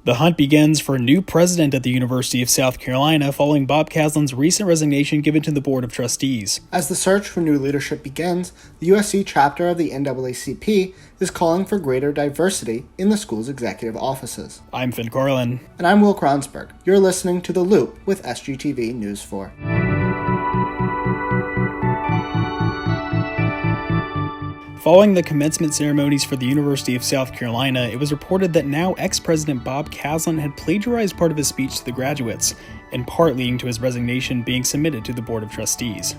The hunt begins for a new president at the University of South Carolina following Bob Caslen's recent resignation given to the Board of Trustees. As the search for new leadership begins, the UofSC chapter of the NAACP is calling for greater diversity in the school's executive offices. I'm Carlin. And I'm Will Kronsberg. You're listening to The Loop with SGTV News 4. Following the commencement ceremonies for the University of South Carolina, it was reported that now ex-President Bob Caslen had plagiarized part of his speech to the graduates, in part leading to his resignation being submitted to the Board of Trustees.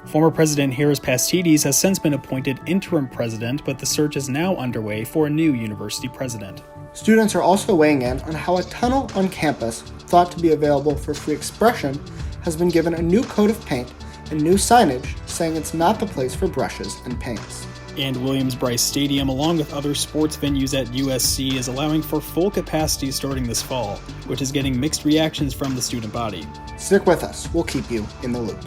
Former President Harris Pastides has since been appointed interim president, but the search is now underway for a new university president. Students are also weighing in on how a tunnel on campus, thought to be available for free expression, has been given a new coat of paint and new signage saying it's not the place for brushes and paints. And Williams-Brice Stadium, along with other sports venues at USC, is allowing for full capacity starting this fall, which is getting mixed reactions from the student body. Stick with us. We'll keep you in the loop.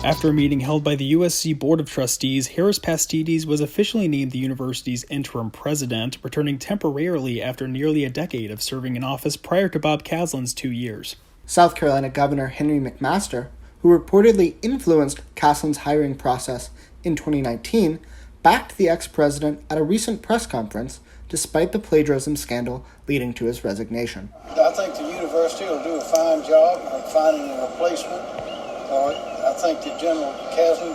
After a meeting held by the USC Board of Trustees, Harris Pastides was officially named the university's interim president, returning temporarily after nearly a decade of serving in office prior to Bob Caslen's 2 years. South Carolina Governor Henry McMaster, who reportedly influenced Caslen's hiring process in 2019, backed the ex-president at a recent press conference despite the plagiarism scandal leading to his resignation. I think the university will do a fine job of finding a replacement. I think that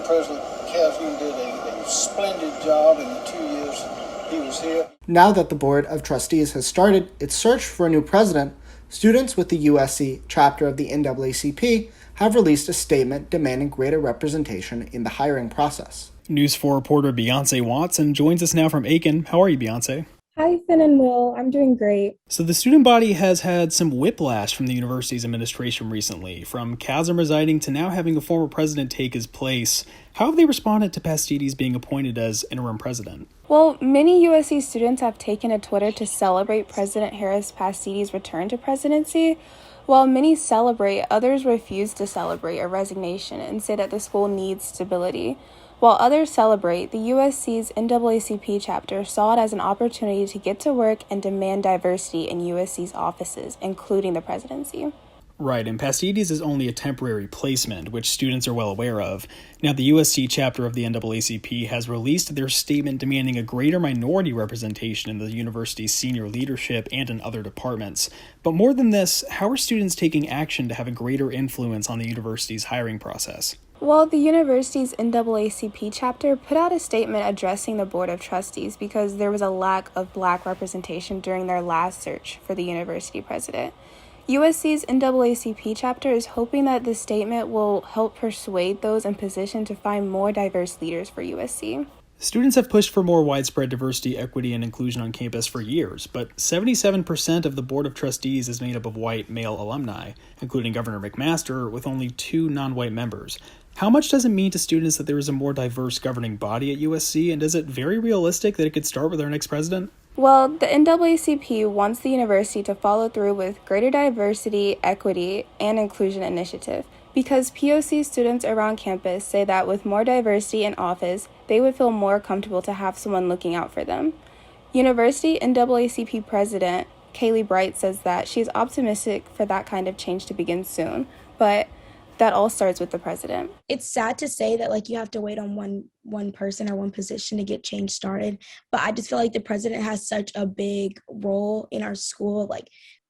President Caslen did a splendid job in the 2 years he was here. Now that the Board of Trustees has started its search for a new president, students with the USC chapter of the NAACP have released a statement demanding greater representation in the hiring process. News 4 reporter Beyonce Watson joins us now from Aiken. How are you, Beyonce? Hi, Finn and Will. I'm doing great. So the student body has had some whiplash from the university's administration recently, from Caslen resigning to now having a former president take his place. How have they responded to Pastides being appointed as interim president? Well, many USC students have taken to Twitter to celebrate President Harris Pastides' return to presidency. While many celebrate, others refuse to celebrate a resignation and say that the school needs stability. While others celebrate, the USC's NAACP chapter saw it as an opportunity to get to work and demand diversity in USC's offices, including the presidency. Right, and Pastides is only a temporary placement, which students are well aware of. Now, the USC chapter of the NAACP has released their statement demanding a greater minority representation in the university's senior leadership and in other departments. But more than this, how are students taking action to have a greater influence on the university's hiring process? Well, the university's NAACP chapter put out a statement addressing the Board of Trustees because there was a lack of Black representation during their last search for the university president. USC's NAACP chapter is hoping that this statement will help persuade those in position to find more diverse leaders for USC. Students have pushed for more widespread diversity, equity, and inclusion on campus for years, but 77% of the Board of Trustees is made up of white male alumni, including Governor McMaster, with only 2 non-white members. How much does it mean to students that there is a more diverse governing body at USC, and is it very realistic that it could start with our next president? Well, the NAACP wants the university to follow through with greater diversity, equity, and inclusion initiative because POC students around campus say that with more diversity in office, they would feel more comfortable to have someone looking out for them. University NAACP President Kaylee Bright says that she's optimistic for that kind of change to begin soon, but that all starts with the president. It's sad to say that you have to wait on one person or one position to get change started, but I just feel like the president has such a big role in our school.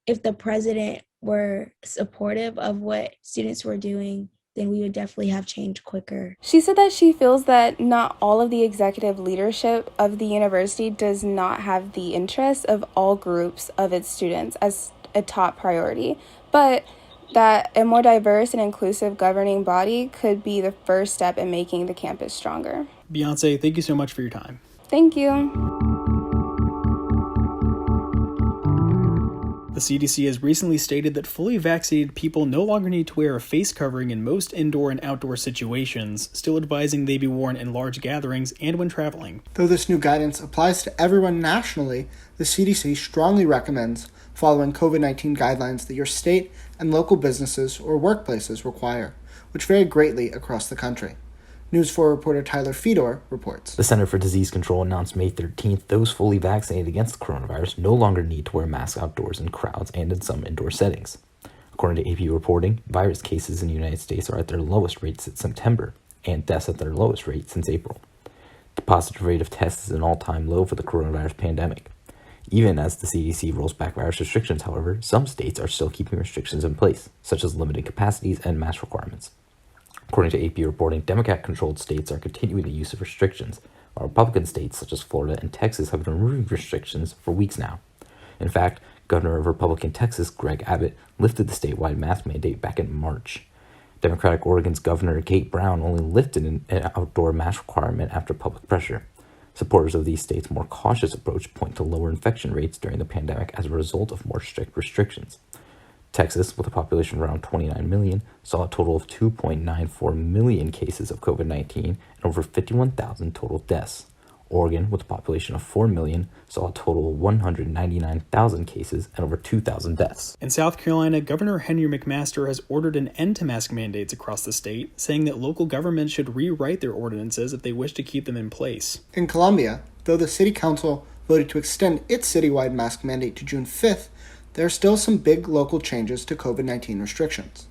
If the president were supportive of what students were doing, then we would definitely have change quicker. She said that she feels that not all of the executive leadership of the university does not have the interests of all groups of its students as a top priority, but that a more diverse and inclusive governing body could be the first step in making the campus stronger. Beyonce, thank you so much for your time. Thank you. The CDC has recently stated that fully vaccinated people no longer need to wear a face covering in most indoor and outdoor situations, still advising they be worn in large gatherings and when traveling. Though this new guidance applies to everyone nationally, the CDC strongly recommends following COVID-19 guidelines that your state and local businesses or workplaces require, which vary greatly across the country. News 4 reporter Tyler Fedor reports. The Center for Disease Control announced May 13th those fully vaccinated against the coronavirus no longer need to wear masks outdoors in crowds and in some indoor settings. According to AP reporting, virus cases in the United States are at their lowest rate since September, and deaths at their lowest rate since April. The positive rate of tests is an all-time low for the coronavirus pandemic. Even as the CDC rolls back virus restrictions, however, some states are still keeping restrictions in place, such as limiting capacities and mask requirements. According to AP reporting, Democrat-controlled states are continuing the use of restrictions, while Republican states such as Florida and Texas have been removing restrictions for weeks now. In fact, Governor of Republican Texas, Greg Abbott, lifted the statewide mask mandate back in March. Democratic Oregon's Governor Kate Brown only lifted an outdoor mask requirement after public pressure. Supporters of these states' more cautious approach point to lower infection rates during the pandemic as a result of more strict restrictions. Texas, with a population of around 29 million, saw a total of 2.94 million cases of COVID-19 and over 51,000 total deaths. Oregon, with a population of 4 million, saw a total of 199,000 cases and over 2,000 deaths. In South Carolina, Governor Henry McMaster has ordered an end to mask mandates across the state, saying that local governments should rewrite their ordinances if they wish to keep them in place. In Columbia, though the city council voted to extend its citywide mask mandate to June 5th, there are still some big local changes to COVID-19 restrictions.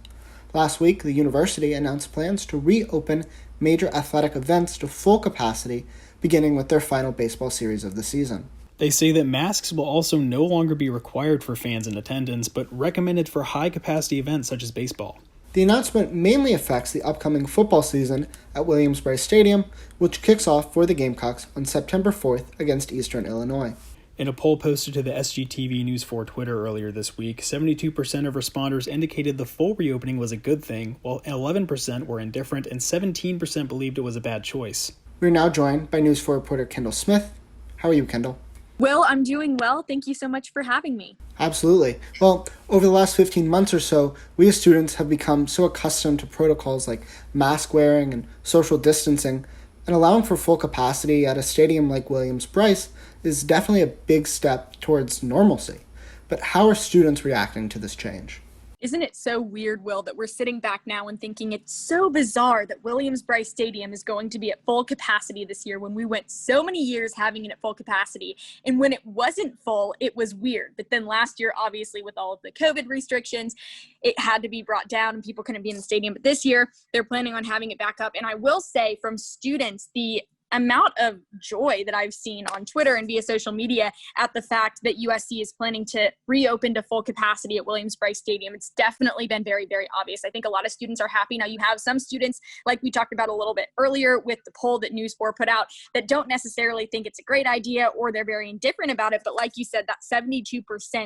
Last week, the university announced plans to reopen major athletic events to full capacity, beginning with their final baseball series of the season. They say that masks will also no longer be required for fans in attendance, but recommended for high-capacity events such as baseball. The announcement mainly affects the upcoming football season at Williams-Brice Stadium, which kicks off for the Gamecocks on September 4th against Eastern Illinois. In a poll posted to the SGTV News 4 Twitter earlier this week, 72% of responders indicated the full reopening was a good thing, while 11% were indifferent and 17% believed it was a bad choice. We're now joined by News 4 reporter Kendall Smith. How are you, Kendall? Will, I'm doing well. Thank you so much for having me. Absolutely. Well, over the last 15 months or so, we as students have become so accustomed to protocols like mask wearing and social distancing, and allowing for full capacity at a stadium like Williams-Brice is definitely a big step towards normalcy. But how are students reacting to this change? Isn't it so weird, Will, that we're sitting back now and thinking it's so bizarre that Williams-Brice Stadium is going to be at full capacity this year when we went so many years having it at full capacity. And when it wasn't full, it was weird. But then last year, obviously, with all of the COVID restrictions, it had to be brought down and people couldn't be in the stadium. But this year, they're planning on having it back up. And I will say from students, the amount of joy that I've seen on Twitter and via social media at the fact that USC is planning to reopen to full capacity at Williams-Brice Stadium. It's definitely been very, very obvious. I think a lot of students are happy. Now you have some students, like we talked about a little bit earlier with the poll that News 4 put out, that don't necessarily think it's a great idea or they're very indifferent about it. But like you said, that 72%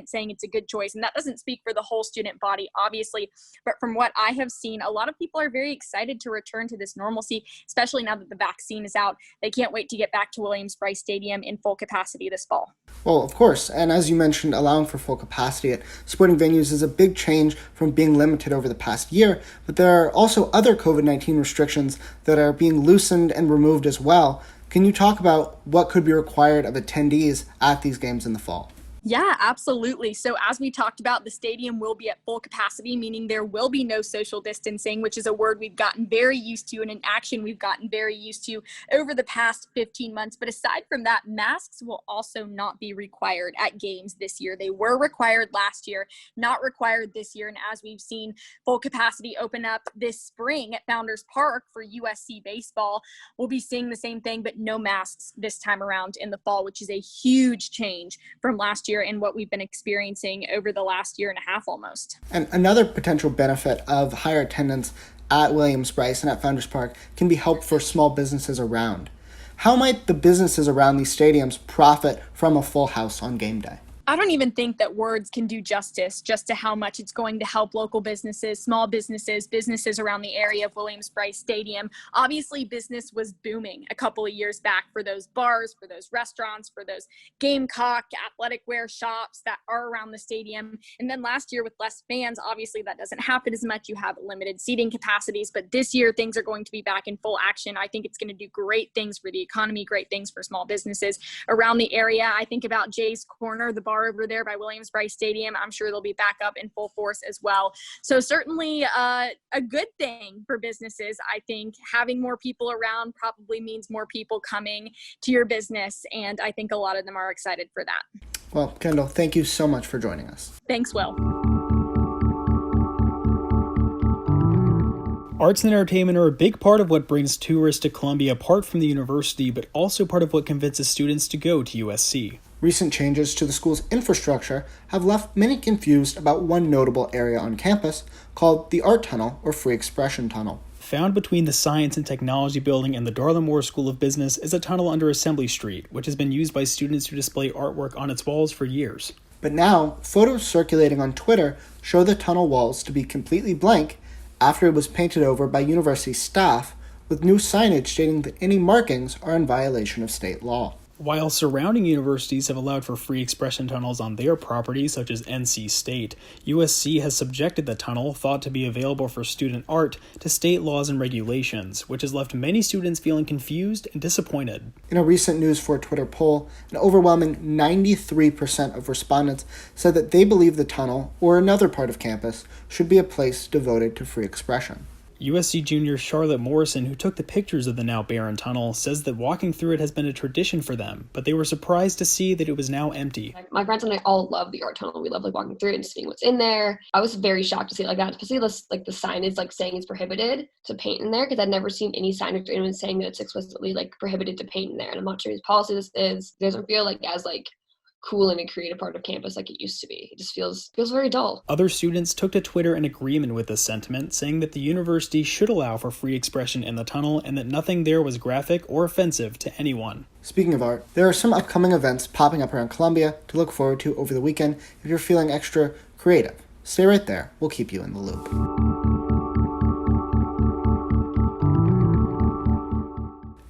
saying it's a good choice. And that doesn't speak for the whole student body, obviously. But from what I have seen, a lot of people are very excited to return to this normalcy, especially now that the vaccine is out. They can't wait to get back to Williams-Brice Stadium in full capacity this fall. Well, of course, and as you mentioned, allowing for full capacity at sporting venues is a big change from being limited over the past year, but there are also other COVID-19 restrictions that are being loosened and removed as well. Can you talk about what could be required of attendees at these games in the fall? Yeah, absolutely. So as we talked about, the stadium will be at full capacity, meaning there will be no social distancing, which is a word we've gotten very used to and an action we've gotten very used to over the past 15 months. But aside from that, masks will also not be required at games this year. They were required last year, not required this year. And as we've seen full capacity open up this spring at Founders Park for USC baseball, we'll be seeing the same thing, but no masks this time around in the fall, which is a huge change from last year and what we've been experiencing over the last year and a half almost. And another potential benefit of higher attendance at Williams-Brice and at Founders Park can be help for small businesses around. How might the businesses around these stadiums profit from a full house on game day? I don't even think that words can do justice just to how much it's going to help local businesses, small businesses, businesses around the area of Williams-Brice Stadium. Obviously, business was booming a couple of years back for those bars, for those restaurants, for those Gamecock athletic wear shops that are around the stadium. And then last year with less fans, obviously that doesn't happen as much. You have limited seating capacities, but this year things are going to be back in full action. I think it's going to do great things for the economy, great things for small businesses around the area. I think about Jay's Corner, the bar far over there by Williams-Brice Stadium. I'm sure they'll be back up in full force as well. So certainly a good thing for businesses. I think having more people around probably means more people coming to your business, and I think a lot of them are excited for that. Well, Kendall, thank you so much for joining us. Thanks, Will. Arts and entertainment are a big part of what brings tourists to Columbia apart from the university, but also part of what convinces students to go to USC. Recent changes to the school's infrastructure have left many confused about one notable area on campus called the Art Tunnel or Free Expression Tunnel. Found between the Science and Technology Building and the Darla Moore School of Business is a tunnel under Assembly Street, which has been used by students to display artwork on its walls for years. But now, photos circulating on Twitter show the tunnel walls to be completely blank after it was painted over by university staff with new signage stating that any markings are in violation of state law. While surrounding universities have allowed for free expression tunnels on their property, such as NC State, USC has subjected the tunnel, thought to be available for student art, to state laws and regulations, which has left many students feeling confused and disappointed. In a recent News 4 Twitter poll, an overwhelming 93% of respondents said that they believe the tunnel, or another part of campus, should be a place devoted to free expression. USC junior Charlotte Morrison, who took the pictures of the now barren tunnel, says that walking through it has been a tradition for them, but they were surprised to see that it was now empty. My friends and I all love the art tunnel. We love walking through it and seeing what's in there. I was very shocked to see it like that, especially the sign is saying it's prohibited to paint in there, because I'd never seen any signage or anyone saying that it's explicitly prohibited to paint in there. And I'm not sure whose policy this is. It doesn't feel as cool and a creative part of campus like it used to be. It just feels very dull. Other students took to Twitter in agreement with this sentiment, saying that the university should allow for free expression in the tunnel and that nothing there was graphic or offensive to anyone. Speaking of art, there are some upcoming events popping up around Columbia to look forward to over the weekend if you're feeling extra creative. Stay right there. We'll keep you in the loop.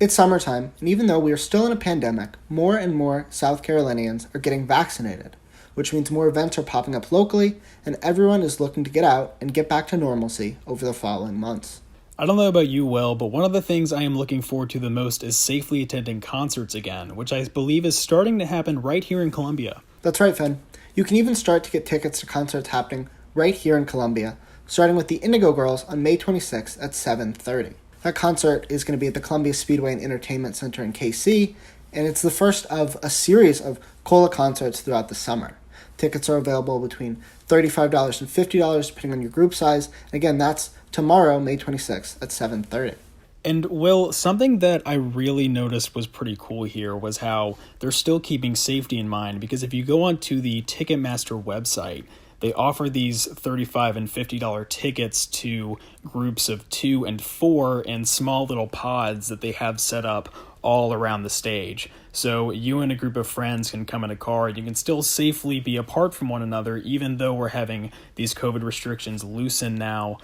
It's summertime, and even though we are still in a pandemic, more and more South Carolinians are getting vaccinated, which means more events are popping up locally, and everyone is looking to get out and get back to normalcy over the following months. I don't know about you, Will, but one of the things I am looking forward to the most is safely attending concerts again, which I believe is starting to happen right here in Columbia. That's right, Finn. You can even start to get tickets to concerts happening right here in Columbia, starting with the Indigo Girls on May 26th at 7:30. That concert is going to be at the Columbia Speedway and Entertainment Center in KC, and it's the first of a series of COLA concerts throughout the summer. Tickets are available between $35 and $50 depending on your group size. And again, that's tomorrow, May 26th at 7:30. And Will, something that I really noticed was pretty cool here was how they're still keeping safety in mind, because if you go onto the Ticketmaster website, they offer these $35 and $50 tickets to groups of 2 and 4 in small little pods that they have set up all around the stage. So you and a group of friends can come in a car. You can still safely be apart from one another, even though we're having these COVID restrictions loosened now.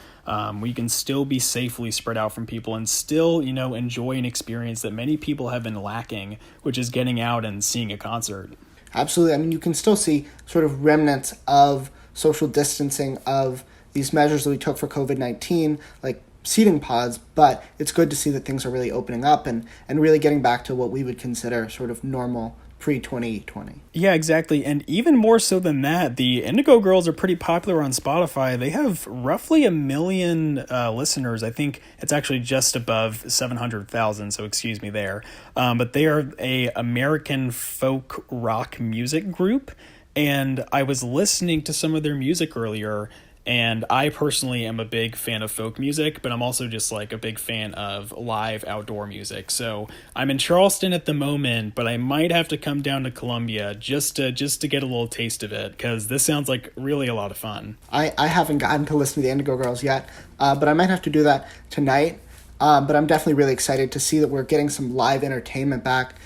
We can still be safely spread out from people and still, enjoy an experience that many people have been lacking, which is getting out and seeing a concert. Absolutely. I mean, you can still see sort of remnants of social distancing of these measures that we took for COVID-19, like seating pods, but it's good to see that things are really opening up and really getting back to what we would consider sort of normal pre-2020. Yeah, exactly. And even more so than that, the Indigo Girls are pretty popular on Spotify. They have roughly 1 million listeners. I think it's actually just above 700,000, so excuse me there. But they are a American folk rock music group, and I was listening to some of their music earlier, and I personally am a big fan of folk music, but I'm also just a big fan of live outdoor music. So I'm in Charleston at the moment, but I might have to come down to Columbia just to get a little taste of it, because this sounds like really a lot of fun. I haven't gotten to listen to the Indigo Girls yet, but I might have to do that tonight. But I'm definitely really excited to see that we're getting some live entertainment back.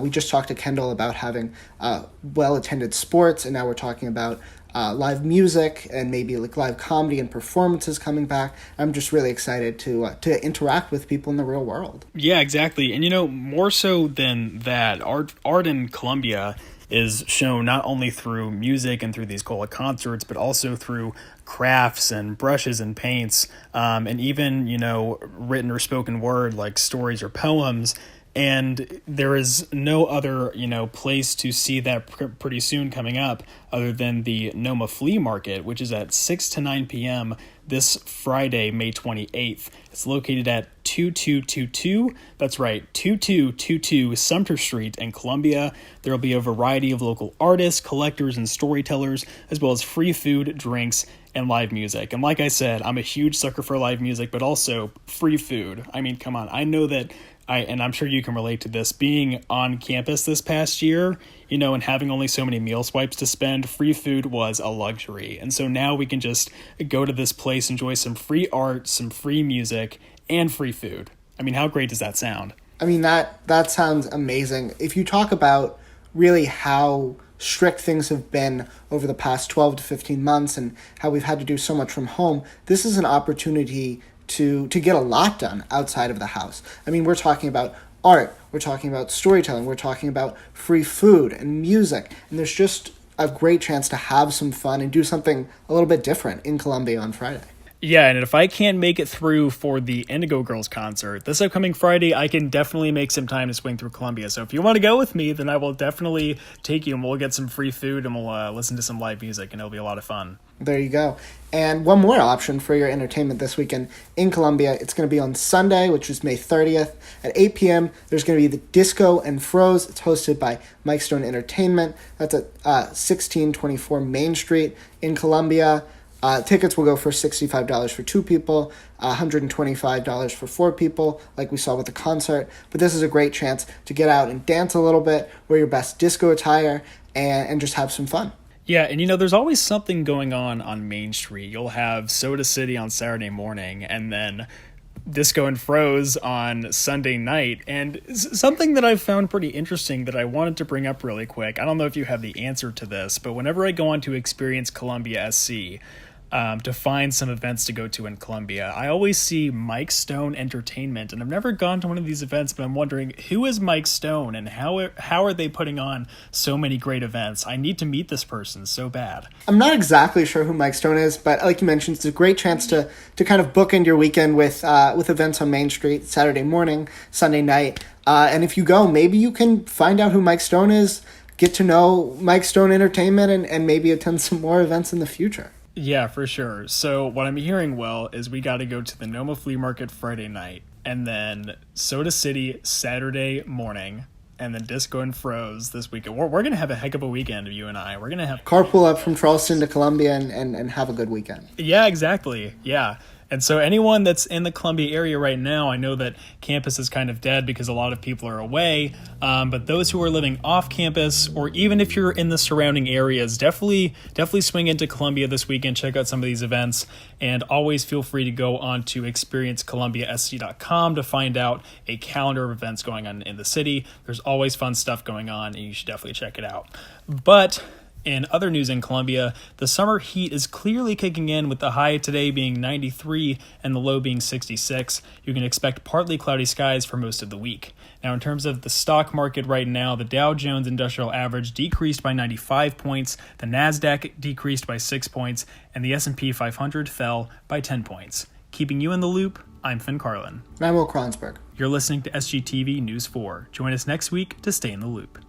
We just talked to Kendall about having well-attended sports, and now we're talking about live music and maybe live comedy and performances coming back. I'm just really excited to interact with people in the real world. Yeah, exactly. And more so than that, art in Columbia is shown not only through music and through these COLA concerts, but also through crafts and brushes and paints, and even, written or spoken word like stories or poems. And there is no other, place to see that pretty soon coming up other than the NOMA Flea Market, which is at 6 to 9 p.m. this Friday, May 28th. It's located at 2222, that's right, 2222 Sumter Street in Columbia. There will be a variety of local artists, collectors, and storytellers, as well as free food, drinks, and live music. And like I said, I'm a huge sucker for live music, but also free food. I mean, come on. I know that and I'm sure you can relate to this, being on campus this past year, and having only so many meal swipes to spend, free food was a luxury. And so now we can just go to this place, enjoy some free art, some free music, and free food. I mean, how great does that sound? I mean, that sounds amazing. If you talk about really how strict things have been over the past 12 to 15 months and how we've had to do so much from home, this is an opportunity to get a lot done outside of the house. I mean, we're talking about art, we're talking about storytelling, we're talking about free food and music, and there's just a great chance to have some fun and do something a little bit different in Columbia on Friday. Yeah, and if I can't make it through for the Indigo Girls concert this upcoming Friday, I can definitely make some time to swing through Columbia. So if you want to go with me, then I will definitely take you, and we'll get some free food, and we'll listen to some live music, and it'll be a lot of fun. There you go. And one more option for your entertainment this weekend in Columbia. It's going to be on Sunday, which is May 30th at 8 p.m. There's going to be the Disco and Froze. It's hosted by Mike Stone Entertainment. That's at 1624 Main Street in Columbia. Tickets will go for $65 for 2 people, $125 for 4 people, like we saw with the concert. But this is a great chance to get out and dance a little bit, wear your best disco attire, and just have some fun. Yeah, and there's always something going on Main Street. You'll have Soda City on Saturday morning, and then Disco and Froze on Sunday night. And something that I've found pretty interesting that I wanted to bring up really quick, I don't know if you have the answer to this, but whenever I go on to Experience Columbia SC, to find some events to go to in Columbia, I always see Mike Stone Entertainment, and I've never gone to one of these events, but I'm wondering, who is Mike Stone, and how are they putting on so many great events? I need to meet this person so bad. I'm not exactly sure who Mike Stone is, but like you mentioned, it's a great chance to kind of bookend your weekend with events on Main Street, Saturday morning, Sunday night, and if you go, maybe you can find out who Mike Stone is, get to know Mike Stone Entertainment, and maybe attend some more events in the future. Yeah, for sure. So what I'm hearing, is we got to go to the NOMA Flea Market Friday night, and then Soda City Saturday morning, and then Disco and Froze this weekend. We're going to have a heck of a weekend, you and I. We're going to have... Carpool up from Charleston to Columbia and have a good weekend. Yeah, exactly. Yeah. And so anyone that's in the Columbia area right now, I know that campus is kind of dead because a lot of people are away, but those who are living off campus, or even if you're in the surrounding areas, definitely swing into Columbia this weekend, check out some of these events, and always feel free to go on to experiencecolumbiasc.com to find out a calendar of events going on in the city. There's always fun stuff going on, and you should definitely check it out. But in other news in Columbia, the summer heat is clearly kicking in, with the high today being 93 and the low being 66. You can expect partly cloudy skies for most of the week. Now, in terms of the stock market right now, the Dow Jones Industrial Average decreased by 95 points, the NASDAQ decreased by 6 points, and the S&P 500 fell by 10 points. Keeping you in the loop, I'm Finn Carlin. And I'm Will Kronsberg. You're listening to SGTV News 4. Join us next week to stay in the loop.